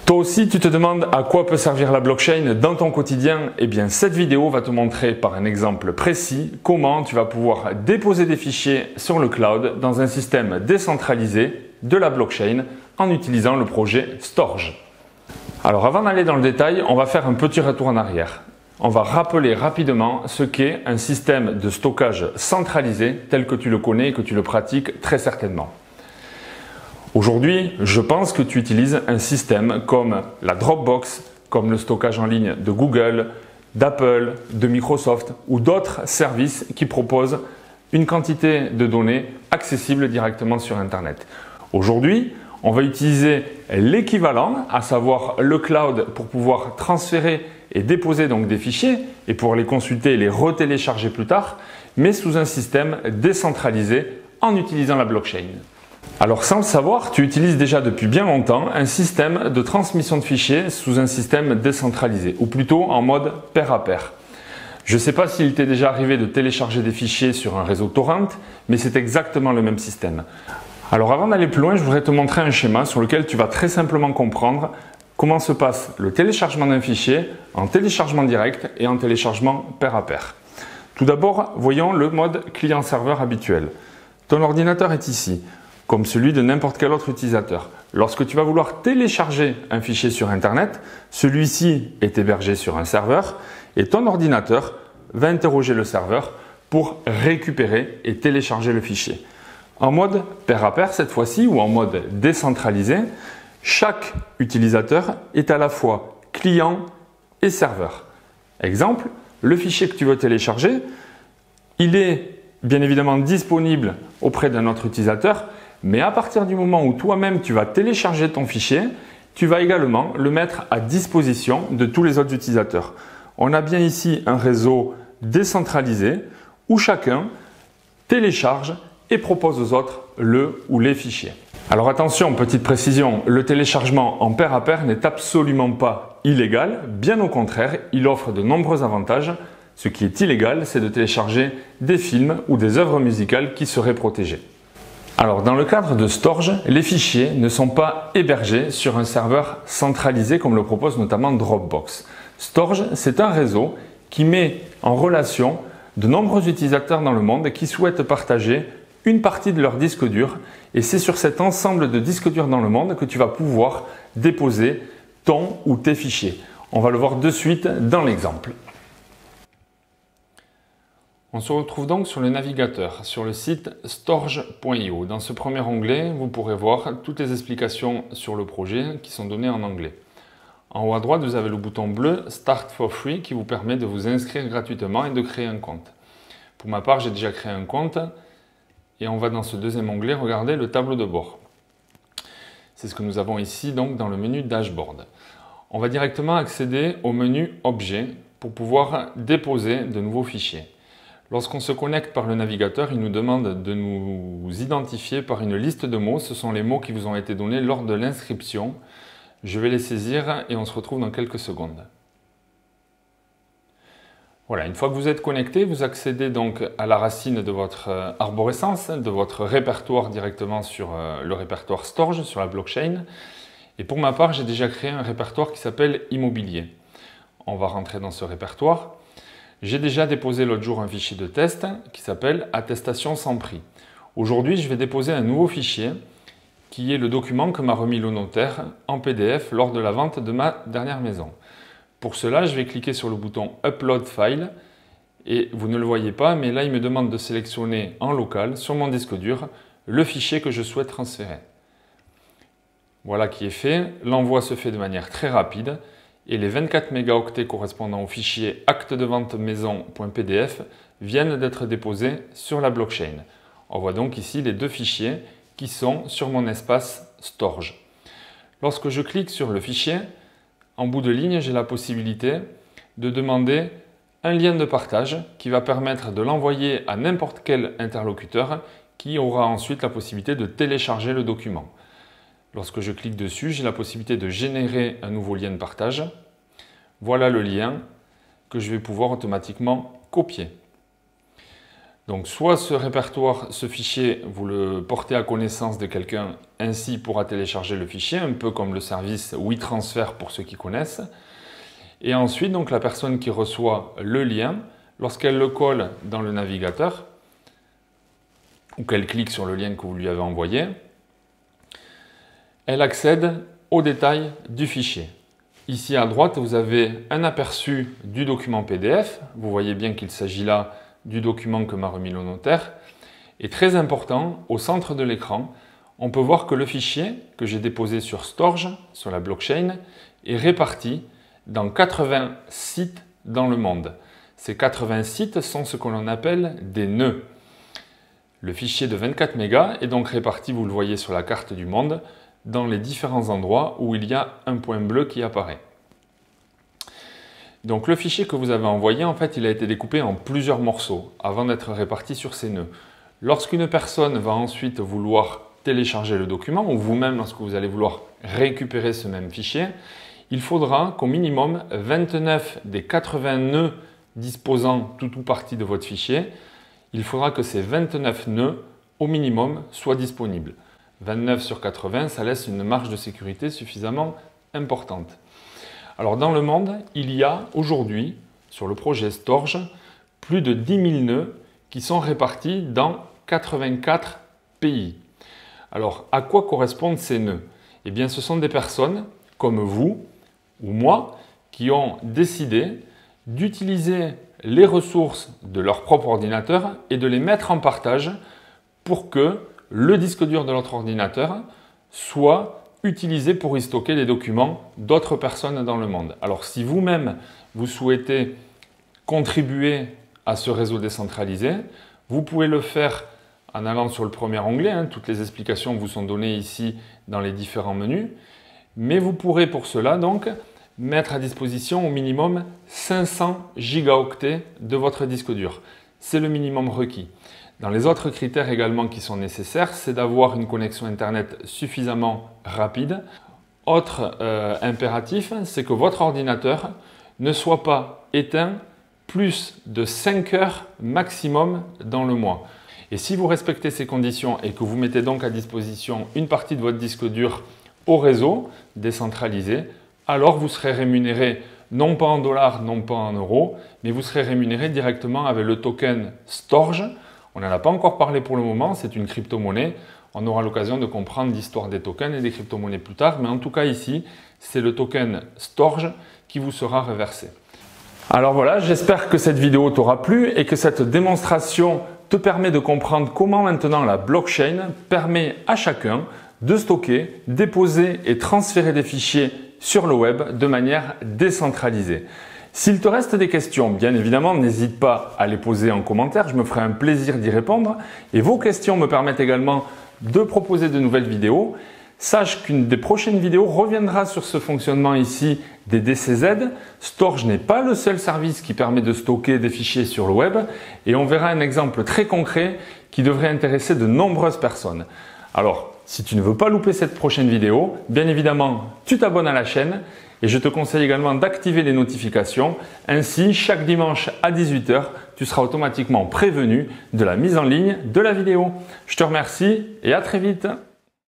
Toi aussi, tu te demandes à quoi peut servir la blockchain dans ton quotidien? Eh bien, cette vidéo va te montrer par un exemple précis comment tu vas pouvoir déposer des fichiers sur le cloud dans un système décentralisé de la blockchain en utilisant le projet Storj. Alors avant d'aller dans le détail, on va faire un petit retour en arrière. On va rappeler rapidement ce qu'est un système de stockage centralisé tel que tu le connais et que tu le pratiques très certainement. Aujourd'hui, je pense que tu utilises un système comme la Dropbox, comme le stockage en ligne de Google, d'Apple, de Microsoft ou d'autres services qui proposent une quantité de données accessibles directement sur Internet. Aujourd'hui, on va utiliser l'équivalent, à savoir le cloud, pour pouvoir transférer et déposer donc des fichiers et pour les consulter et les retélécharger plus tard, mais sous un système décentralisé en utilisant la blockchain. Alors sans le savoir, tu utilises déjà depuis bien longtemps un système de transmission de fichiers sous un système décentralisé, ou plutôt en mode pair à pair. Je ne sais pas s'il t'est déjà arrivé de télécharger des fichiers sur un réseau torrent, mais c'est exactement le même système. Alors avant d'aller plus loin, je voudrais te montrer un schéma sur lequel tu vas très simplement comprendre comment se passe le téléchargement d'un fichier en téléchargement direct et en téléchargement pair à pair. Tout d'abord, voyons le mode client-serveur habituel. Ton ordinateur est ici, comme celui de n'importe quel autre utilisateur. Lorsque tu vas vouloir télécharger un fichier sur Internet, celui-ci est hébergé sur un serveur et ton ordinateur va interroger le serveur pour récupérer et télécharger le fichier. En mode pair à pair cette fois-ci ou en mode décentralisé, chaque utilisateur est à la fois client et serveur. Exemple, le fichier que tu veux télécharger, il est bien évidemment disponible auprès d'un autre utilisateur, mais à partir du moment où toi-même tu vas télécharger ton fichier, tu vas également le mettre à disposition de tous les autres utilisateurs. On a bien ici un réseau décentralisé où chacun télécharge et propose aux autres le ou les fichiers. Alors attention, petite précision, le téléchargement en pair à pair n'est absolument pas illégal, bien au contraire, il offre de nombreux avantages. Ce qui est illégal, c'est de télécharger des films ou des œuvres musicales qui seraient protégées. Alors dans le cadre de Storj, les fichiers ne sont pas hébergés sur un serveur centralisé comme le propose notamment Dropbox. Storj, c'est un réseau qui met en relation de nombreux utilisateurs dans le monde qui souhaitent partager une partie de leur disque dur et c'est sur cet ensemble de disques durs dans le monde que tu vas pouvoir déposer ton ou tes fichiers. On va le voir de suite dans l'exemple. On se retrouve donc sur le navigateur, sur le site storj.io. Dans ce premier onglet, vous pourrez voir toutes les explications sur le projet qui sont données en anglais. En haut à droite, vous avez le bouton bleu Start for Free qui vous permet de vous inscrire gratuitement et de créer un compte. Pour ma part, j'ai déjà créé un compte et on va dans ce deuxième onglet regarder le tableau de bord. C'est ce que nous avons ici donc dans le menu Dashboard. On va directement accéder au menu Objet pour pouvoir déposer de nouveaux fichiers. Lorsqu'on se connecte par le navigateur, il nous demande de nous identifier par une liste de mots. Ce sont les mots qui vous ont été donnés lors de l'inscription. Je vais les saisir et on se retrouve dans quelques secondes. Voilà, une fois que vous êtes connecté, vous accédez donc à la racine de votre arborescence, de votre répertoire directement sur le répertoire Storj, sur la blockchain. Et pour ma part, j'ai déjà créé un répertoire qui s'appelle Immobilier. On va rentrer dans ce répertoire. J'ai déjà déposé l'autre jour un fichier de test qui s'appelle Attestation sans prix. Aujourd'hui, je vais déposer un nouveau fichier qui est le document que m'a remis le notaire en PDF lors de la vente de ma dernière maison. Pour cela, je vais cliquer sur le bouton Upload File et vous ne le voyez pas, mais là, il me demande de sélectionner en local sur mon disque dur le fichier que je souhaite transférer. Voilà qui est fait. L'envoi se fait de manière très rapide. Et les 24 mégaoctets correspondant au fichier acte de vente maison.pdf viennent d'être déposés sur la blockchain. On voit donc ici les deux fichiers qui sont sur mon espace Storj. Lorsque je clique sur le fichier, en bout de ligne, j'ai la possibilité de demander un lien de partage qui va permettre de l'envoyer à n'importe quel interlocuteur qui aura ensuite la possibilité de télécharger le document. Lorsque je clique dessus, j'ai la possibilité de générer un nouveau lien de partage. Voilà le lien que je vais pouvoir automatiquement copier. Donc soit ce répertoire, ce fichier, vous le portez à connaissance de quelqu'un, ainsi pourra télécharger le fichier, un peu comme le service WeTransfer pour ceux qui connaissent. Et ensuite, donc, la personne qui reçoit le lien, lorsqu'elle le colle dans le navigateur, ou qu'elle clique sur le lien que vous lui avez envoyé, elle accède aux détails du fichier. Ici à droite, vous avez un aperçu du document PDF. Vous voyez bien qu'il s'agit là du document que m'a remis le notaire. Et très important, au centre de l'écran, on peut voir que le fichier que j'ai déposé sur Storj, sur la blockchain, est réparti dans 80 sites dans le monde. Ces 80 sites sont ce que l'on appelle des nœuds. Le fichier de 24 mégas est donc réparti, vous le voyez sur la carte du monde, dans les différents endroits où il y a un point bleu qui apparaît. Donc le fichier que vous avez envoyé, en fait, il a été découpé en plusieurs morceaux avant d'être réparti sur ces nœuds. Lorsqu'une personne va ensuite vouloir télécharger le document, ou vous-même lorsque vous allez vouloir récupérer ce même fichier, il faudra qu'au minimum 29 des 80 nœuds disposant tout ou partie de votre fichier, il faudra que ces 29 nœuds, au minimum, soient disponibles. 29 sur 80, ça laisse une marge de sécurité suffisamment importante. Alors dans le monde, il y a aujourd'hui, sur le projet Storj, plus de 10 000 nœuds qui sont répartis dans 84 pays. Alors à quoi correspondent ces nœuds? Eh bien ce sont des personnes comme vous ou moi qui ont décidé d'utiliser les ressources de leur propre ordinateur et de les mettre en partage pour que le disque dur de notre ordinateur soit utilisé pour y stocker les documents d'autres personnes dans le monde. Alors si vous-même vous souhaitez contribuer à ce réseau décentralisé, vous pouvez le faire en allant sur le premier onglet. Toutes les explications vous sont données ici dans les différents menus. Mais vous pourrez pour cela donc mettre à disposition au minimum 500 gigaoctets de votre disque dur. C'est le minimum requis. Dans les autres critères également qui sont nécessaires, c'est d'avoir une connexion Internet suffisamment rapide. Autre impératif, c'est que votre ordinateur ne soit pas éteint plus de 5 heures maximum dans le mois. Et si vous respectez ces conditions et que vous mettez donc à disposition une partie de votre disque dur au réseau décentralisé, alors vous serez rémunéré non pas en dollars, non pas en euros, mais vous serez rémunéré directement avec le token Storj. On n'en a pas encore parlé pour le moment, c'est une crypto-monnaie. On aura l'occasion de comprendre l'histoire des tokens et des crypto-monnaies plus tard, mais en tout cas ici, c'est le token Storj qui vous sera reversé. Alors voilà, j'espère que cette vidéo t'aura plu et que cette démonstration te permet de comprendre comment maintenant la blockchain permet à chacun de stocker, déposer et transférer des fichiers sur le web de manière décentralisée. S'il te reste des questions, bien évidemment, n'hésite pas à les poser en commentaire, je me ferai un plaisir d'y répondre. Et vos questions me permettent également de proposer de nouvelles vidéos. Sache qu'une des prochaines vidéos reviendra sur ce fonctionnement ici des DCZ. Storj n'est pas le seul service qui permet de stocker des fichiers sur le web et on verra un exemple très concret qui devrait intéresser de nombreuses personnes. Alors, si tu ne veux pas louper cette prochaine vidéo, bien évidemment, tu t'abonnes à la chaîne et je te conseille également d'activer les notifications. Ainsi, chaque dimanche à 18 h, tu seras automatiquement prévenu de la mise en ligne de la vidéo. Je te remercie et à très vite.